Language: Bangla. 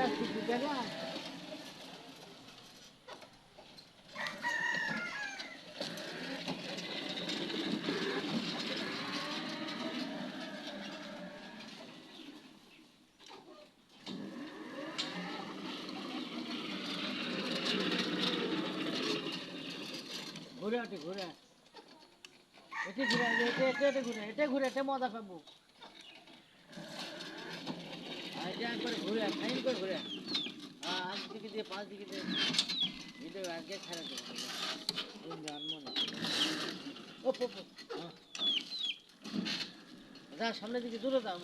আসতেছি দেখা ঘুরে ওঠে ঘুরে এটি ঘুরে এটা ঘুরে এটা ঘুরে এটা মজা পাবো এটা একবার ঘুরে ফাইন করে ঘুরে আজ দিকে দিয়ে 5 দিকে দিয়ে ভিডিও আগে ছাড়া দেবো জান মনে ও যা সামনের দিকে দূরে যাও